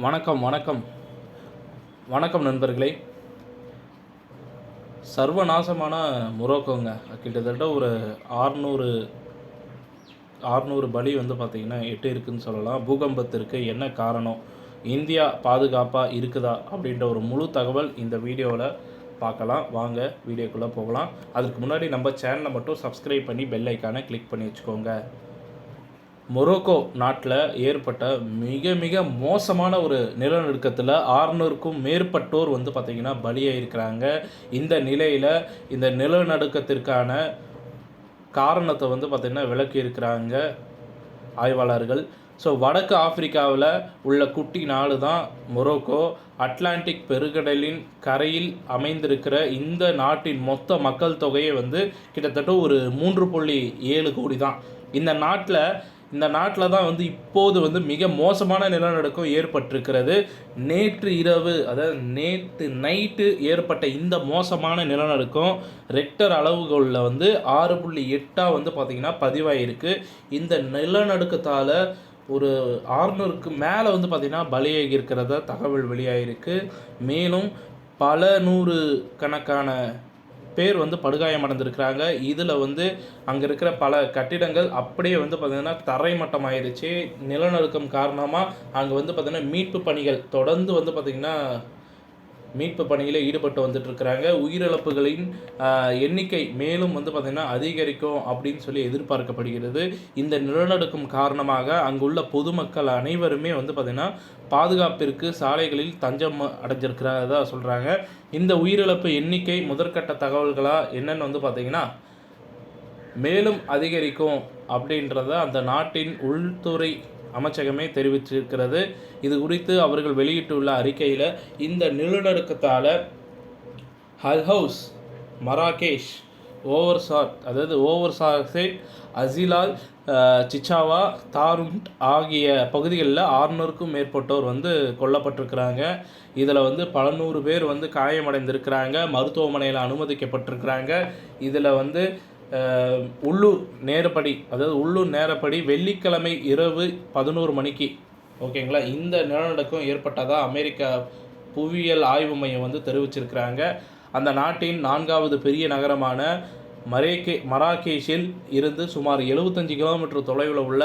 வணக்கம் வணக்கம் வணக்கம் நண்பர்களே. சர்வநாசமான மொரோக்கோங்க. கிட்டத்தட்ட ஒரு 600 பலி பார்த்திங்கன்னா எட்டியிருக்குன்னு சொல்லலாம். பூகம்பத்திற்கு என்ன காரணம், இந்தியா பாதுகாப்பாக இருக்குதா அப்படின்ற ஒரு முழு தகவல் இந்த வீடியோவில் பார்க்கலாம். வாங்க வீடியோக்குள்ளே போகலாம். அதுக்கு முன்னாடி நம்ம சேனலை மட்டும் சப்ஸ்கிரைப் பண்ணி பெல் ஐக்கானை கிளிக் பண்ணி வச்சுக்கோங்க. மொரோக்கோ நாட்டில் ஏற்பட்ட மிக மிக மோசமான ஒரு நிலநடுக்கத்தில் 600க்கும் மேற்பட்டோர் பார்த்திங்கன்னா பலியாயிருக்கிறாங்க. இந்த நிலையில் இந்த நிலநடுக்கத்திற்கான காரணத்தை பார்த்திங்கன்னா விளக்கியிருக்கிறாங்க ஆய்வாளர்கள். ஸோ வடக்கு ஆப்பிரிக்காவில் உள்ள குட்டி நாடு தான் மொரோக்கோ. அட்லாண்டிக் பெருங்கடலின் கரையில் அமைந்திருக்கிற இந்த நாட்டின் மொத்த மக்கள் தொகையை கிட்டத்தட்ட ஒரு 3.7 கோடி தான். இந்த நாட்டில் தான் இப்போது மிக மோசமான நிலநடுக்கம் ஏற்பட்டிருக்கிறது. நேற்று இரவு, அதாவது நேற்று நைட்டு ஏற்பட்ட இந்த மோசமான நிலநடுக்கம் ரெக்டர் அளவுகளில் 6.8 பார்த்திங்கன்னா பதிவாயிருக்கு. இந்த நிலநடுக்கத்தால் ஒரு 600க்கு மேலே பார்த்திங்கன்னா பலியாகி இருக்கிறதா தகவல் வெளியாகிருக்கு. மேலும் பல நூறு கணக்கான பேர் படுகாயமடைந்திருக்கிறாங்க. இதில் அங்கே இருக்கிற பல கட்டிடங்கள் அப்படியே பார்த்திங்கன்னா தரைமட்டம் ஆயிடுச்சு. நிலநடுக்கம் காரணமாக அங்கே பார்த்திங்கன்னா மீட்பு பணிகள் தொடர்ந்து பார்த்திங்கன்னா மீட்பு பணியில் ஈடுபட்டு வந்துட்டுருக்கிறாங்க. உயிரிழப்புகளின் எண்ணிக்கை மேலும் பார்த்திங்கன்னா அதிகரிக்கும் அப்படின்னு சொல்லி எதிர்பார்க்கப்படுகிறது. இந்த நிலநடுக்கம் காரணமாக அங்குள்ள பொதுமக்கள் அனைவருமே பார்த்திங்கன்னா பாதுகாப்பிற்கு சாலைகளில் தஞ்சம் அடைஞ்சிருக்கிறதா சொல்கிறாங்க. இந்த உயிரிழப்பு எண்ணிக்கை முதற்கட்ட தகவல்களாக என்னென்னு பார்த்திங்கன்னா மேலும் அதிகரிக்கும் அப்படின்றத அந்த நாட்டின் உள்துறை அமைச்சகமே தெரிவிச்சிருக்கிறது. இது குறித்து அவர்கள் வெளியிட்டுள்ள அறிக்கையில் இந்த நிலநடுக்கத்தால் ஹல்ஹவுஸ், மராகேஷ், ஓவர்சாசெட், அசிலால், சிச்சாவா, தாருண்ட் ஆகிய பகுதிகளில் 600க்கும் மேற்பட்டோர் கொல்லப்பட்டிருக்கிறாங்க. இதில் பல நூறு பேர் காயமடைந்திருக்கிறாங்க, மருத்துவமனையில் அனுமதிக்கப்பட்டிருக்கிறாங்க. இதில் உள்ளூர் நேரப்படி வெள்ளிக்கிழமை இரவு 11 மணிக்கு ஓகேங்களா இந்த நிலநடுக்கம் ஏற்பட்டதாக அமெரிக்கா புவியியல் ஆய்வு மையம் தெரிவிச்சிருக்கிறாங்க. அந்த நாட்டின் 4வது பெரிய நகரமான மராகேஷில் இருந்து சுமார் 75 கிலோமீட்டர் தொலைவில் உள்ள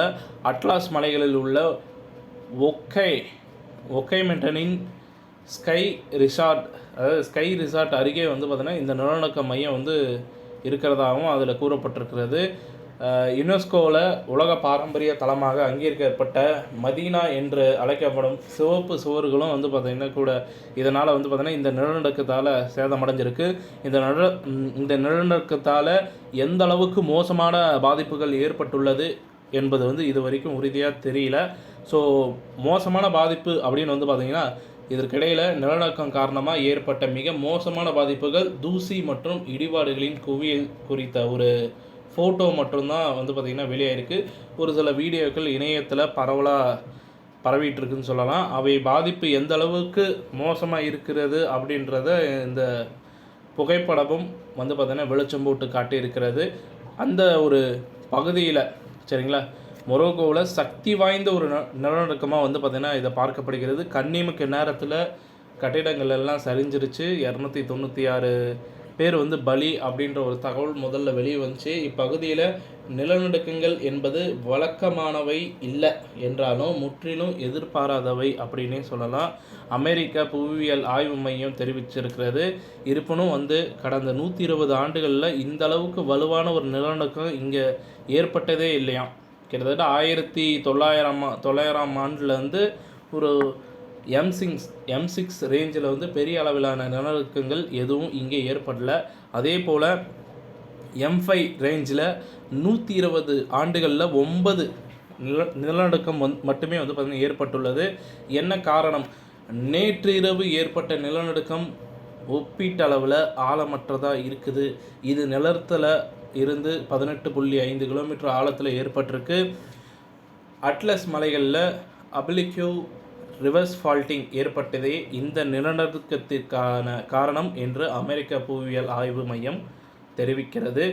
அட்லாஸ் மலைகளில் உள்ள ஒக்கைமெண்டனின் ஸ்கை ரிசார்ட் அருகே பார்த்திங்கன்னா இந்த நிலநடுக்க மையம் இருக்கிறதாகவும் அதில் கூறப்பட்டிருக்கிறது. யுனெஸ்கோவில் உலக பாரம்பரிய தலமாக அங்கீகரிக்கப்பட்ட மதீனா என்று அழைக்கப்படும் சிவப்பு சுவர்களும் பார்த்திங்கன்னா கூட இதனால் பார்த்திங்கன்னா இந்த நிலநடுக்கத்தால் சேதமடைஞ்சிருக்கு. இந்த நிலநடுக்கத்தால் எந்த அளவுக்கு மோசமான பாதிப்புகள் ஏற்பட்டுள்ளது என்பது இது வரைக்கும் உறுதியாக தெரியல. ஸோ மோசமான பாதிப்பு அப்படின்னு பார்த்திங்கன்னா இதற்கிடையில் நிலநடுக்கம் காரணமாக ஏற்பட்ட மிக மோசமான பாதிப்புகள் தூசி மற்றும் இடிபாடுகளின் குவியல் குறித்த ஒரு ஃபோட்டோ மட்டும்தான் பார்த்திங்கன்னா வெளியாயிருக்கு. ஒரு சில வீடியோக்கள் இணையத்தில் பரவலாக பரவிட்டுருக்குன்னு சொல்லலாம். அவை பாதிப்பு எந்த அளவுக்கு மோசமாக இருக்கிறது அப்படின்றத இந்த புகைப்படமும் பார்த்திங்கன்னா வெளிச்சம் போட்டு காட்டியிருக்கிறது. அந்த ஒரு பகுதியில் சரிங்களா மொரோக்கோவில் சக்தி வாய்ந்த ஒரு நிலநடுக்கமாக பார்த்திங்கன்னா இதை பார்க்கப்படுகிறது. கண்ணிமைக்கு நேரத்தில் கட்டிடங்கள் எல்லாம் சரிஞ்சிருச்சு. 296 பேர் பலி அப்படின்ற ஒரு தகவல் முதல்ல வெளியே வந்துச்சு. இப்பகுதியில் நிலநடுக்கங்கள் என்பது வழக்கமானவை இல்லை என்றாலும் முற்றிலும் எதிர்பாராதவை அப்படின்னே சொல்லலாம். அமெரிக்க புவியியல் ஆய்வு மையம் தெரிவிச்சிருக்கிறது. இருப்பினும் கடந்த 120 ஆண்டுகளில் இந்த அளவுக்கு வலுவான ஒரு நிலநடுக்கம் இங்கே ஏற்பட்டதே இல்லையாம். கிட்டத்தட்ட 1900 ஆண்டுலேருந்து ஒரு M6 ரேஞ்சில் பெரிய அளவிலான நிலநடுக்கங்கள் எதுவும் இங்கே ஏற்படலை. அதே போல் M5 ரேஞ்சில் 120 ஆண்டுகளில் 9 நிலநடுக்கம் மட்டுமே பார்த்திங்கன்னா ஏற்பட்டுள்ளது. என்ன காரணம்? நேற்று இரவு ஏற்பட்ட நிலநடுக்கம் ஒப்பீட்டளவில் ஆழமற்றதாக இருக்குது. இது நிலத்தில் இருந்து 18.5 கிலோமீட்டர் ஆழத்தில் ஏற்பட்டிருக்கு. அட்லஸ் மலைகளில் அப்ளிக்யூ ரிவர்ஸ் ஃபால்ட்டிங் ஏற்பட்டதே இந்த நிலநடுக்கத்திற்கான காரணம் என்று அமெரிக்க புவியியல் ஆய்வு மையம் தெரிவிக்கிறது.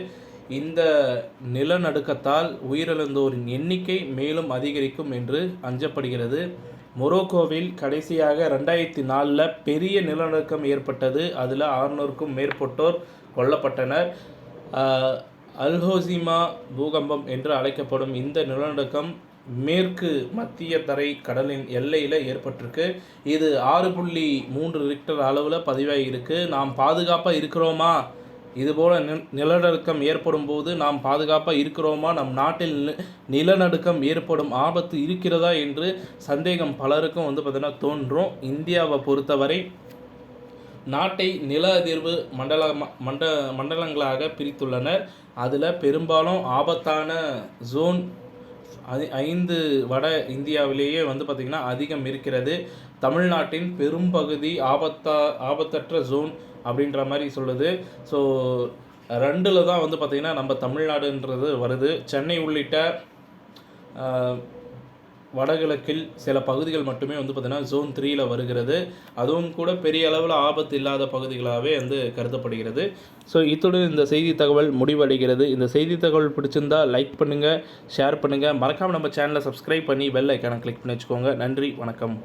இந்த நிலநடுக்கத்தால் உயிரிழந்தோரின் எண்ணிக்கை மேலும் அதிகரிக்கும் என்று அஞ்சப்படுகிறது. மொரோக்கோவில் கடைசியாக 2004 பெரிய நிலநடுக்கம் ஏற்பட்டது. அதில் 600க்கும் மேற்பட்டோர் கொல்லப்பட்டனர். அல்ஹோசிமா பூகம்பம் என்று அழைக்கப்படும் இந்த நிலநடுக்கம் மேற்கு மத்திய தரை கடலின் எல்லையில் ஏற்பட்டிருக்கு. இது 6.3 ரிக்டர் அளவில் பதிவாகியிருக்கு. நாம் பாதுகாப்பாக இருக்கிறோமா, இதுபோல் நிலநடுக்கம் ஏற்படும் போது நாம் பாதுகாப்பாக இருக்கிறோமா, நம் நாட்டில் நிலநடுக்கம் ஏற்படும் ஆபத்து இருக்கிறதா என்று சந்தேகம் பலருக்கும் பார்த்திங்கன்னா தோன்றும். இந்தியாவை பொறுத்தவரை நாட்டை நில அதிர்வு மண்டலங்களாக பிரித்துள்ளனர். அதில் பெரும்பாலும் ஆபத்தான ஜோன் 5 வட இந்தியாவிலேயே பார்த்திங்கன்னா அதிகம் இருக்கிறது. தமிழ்நாட்டின் பெரும்பகுதி ஆபத்தற்ற ஜோன் அப்படின்ற மாதிரி சொல்லுது. ஸோ 2ல் தான் பார்த்திங்கன்னா நம்ம தமிழ்நாடுன்றது வருது. சென்னை உள்ளிட்ட வடகிழக்கில் சில பகுதிகள் மட்டுமே பார்த்திங்கன்னா ஜோன் 3ல் வருகிறது. அதுவும் கூட பெரிய அளவில் ஆபத்து இல்லாத பகுதிகளாகவே கருதப்படுகிறது. ஸோ இத்துடன் இந்த செய்தி தகவல் முடிவடைகிறது. இந்த செய்தி தகவல் பிடிச்சிருந்தால் லைக் பண்ணுங்கள், ஷேர் பண்ணுங்கள், மறக்காமல் நம்ம சேனலை சப்ஸ்கிரைப் பண்ணி பெல் ஐக்கானை கிளிக் பண்ணி வச்சுக்கோங்க. நன்றி, வணக்கம்.